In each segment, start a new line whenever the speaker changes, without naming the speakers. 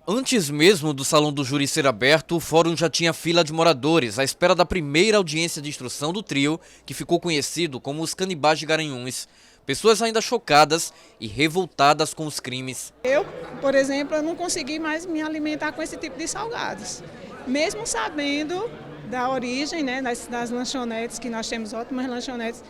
Antes mesmo do salão do júri ser aberto, o fórum já tinha fila de moradores à espera da primeira audiência de instrução do trio, que ficou conhecido como os Canibais de Garanhuns. Pessoas ainda chocadas e revoltadas com os crimes.
Eu, por exemplo, eu não consegui mais me alimentar com esse tipo de salgados. Mesmo sabendo da origem, né, das lanchonetes, que nós temos ótimas lanchonetes,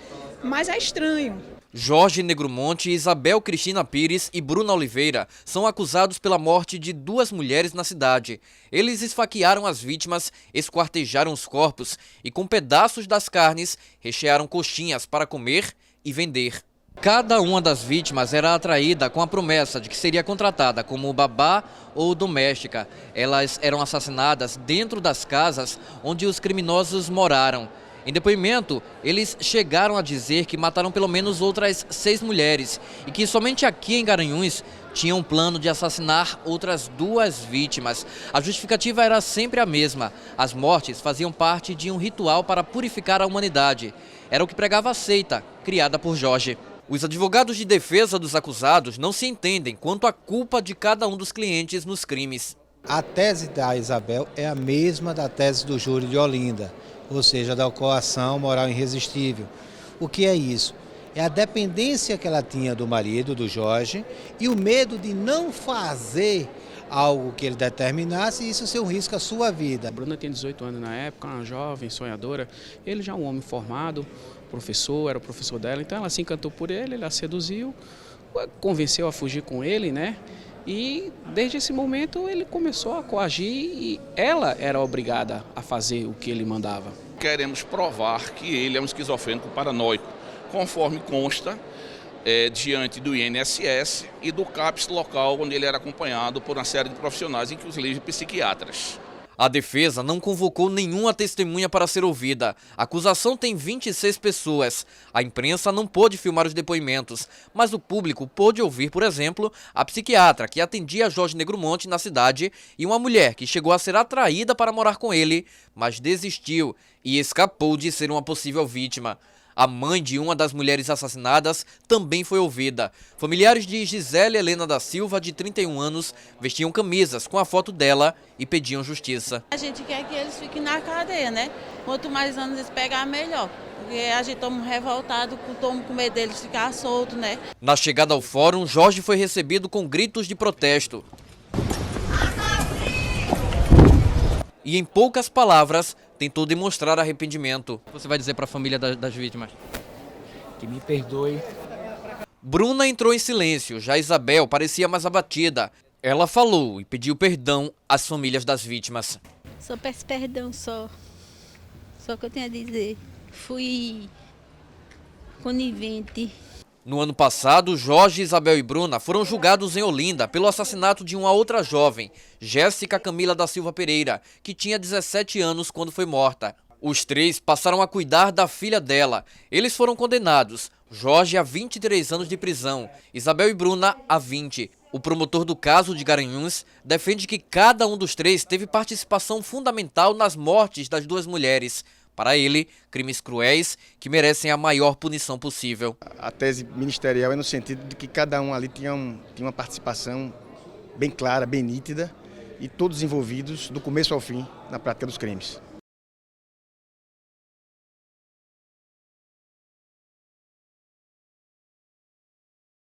mas é estranho.
Jorge Negromonte, Isabel Cristina Pires e Bruna Oliveira são acusados pela morte de duas mulheres na cidade. Eles esfaquearam as vítimas, esquartejaram os corpos e com pedaços das carnes rechearam coxinhas para comer e vender. Cada uma das vítimas era atraída com a promessa de que seria contratada como babá ou doméstica. Elas eram assassinadas dentro das casas onde os criminosos moraram. Em depoimento, eles chegaram a dizer que mataram pelo menos outras 6 mulheres e que somente aqui em Garanhuns tinham um plano de assassinar outras 2 vítimas. A justificativa era sempre a mesma. As mortes faziam parte de um ritual para purificar a humanidade. Era o que pregava a seita, criada por Jorge. Os advogados de defesa dos acusados não se entendem quanto à culpa de cada um dos clientes nos crimes.
A tese da Isabel é a mesma da tese do júri de Olinda, ou seja, da coação moral irresistível. O que é isso? É a dependência que ela tinha do marido, do Jorge, e o medo de não fazer algo que ele determinasse e isso ser um risco à sua vida.
A Bruna tem 18 anos na época, uma jovem, sonhadora. Ele já é um homem formado, professor, era o professor dela, então ela se encantou por ele, ele a seduziu, convenceu a fugir com ele, né? E desde esse momento ele começou a coagir e ela era obrigada a fazer o que ele mandava.
Queremos provar que ele é um esquizofrênico paranoico, conforme consta diante do INSS e do CAPS local, onde ele era acompanhado por uma série de profissionais, inclusive psiquiatras.
A defesa não convocou nenhuma testemunha para ser ouvida. A acusação tem 26 pessoas. A imprensa não pôde filmar os depoimentos, mas o público pôde ouvir, por exemplo, a psiquiatra que atendia Jorge Negromonte na cidade e uma mulher que chegou a ser atraída para morar com ele, mas desistiu e escapou de ser uma possível vítima. A mãe de uma das mulheres assassinadas também foi ouvida. Familiares de Gisele Helena da Silva, de 31 anos, vestiam camisas com a foto dela e pediam justiça.
A gente quer que eles fiquem na cadeia, né? Quanto mais anos eles pegar, melhor. Porque a gente estamos revoltados, estamos com medo deles ficar soltos, né?
Na chegada ao fórum, Jorge foi recebido com gritos de protesto. E em poucas palavras, tentou demonstrar arrependimento. O que você vai dizer para a família das vítimas?
Que me perdoe.
Bruna entrou em silêncio, já Isabel parecia mais abatida. Ela falou e pediu perdão às famílias das vítimas.
Só peço perdão, só o que eu tenho a dizer. Fui conivente.
No ano passado, Jorge, Isabel e Bruna foram julgados em Olinda pelo assassinato de uma outra jovem, Jéssica Camila da Silva Pereira, que tinha 17 anos quando foi morta. Os 3 passaram a cuidar da filha dela. Eles foram condenados, Jorge a 23 anos de prisão, Isabel e Bruna a 20. O promotor do caso de Garanhuns defende que cada um dos 3 teve participação fundamental nas mortes das 2 mulheres. Para ele, crimes cruéis que merecem a maior punição possível.
A tese ministerial é no sentido de que cada um ali tinha uma participação bem clara, bem nítida, e todos envolvidos do começo ao fim na prática dos crimes.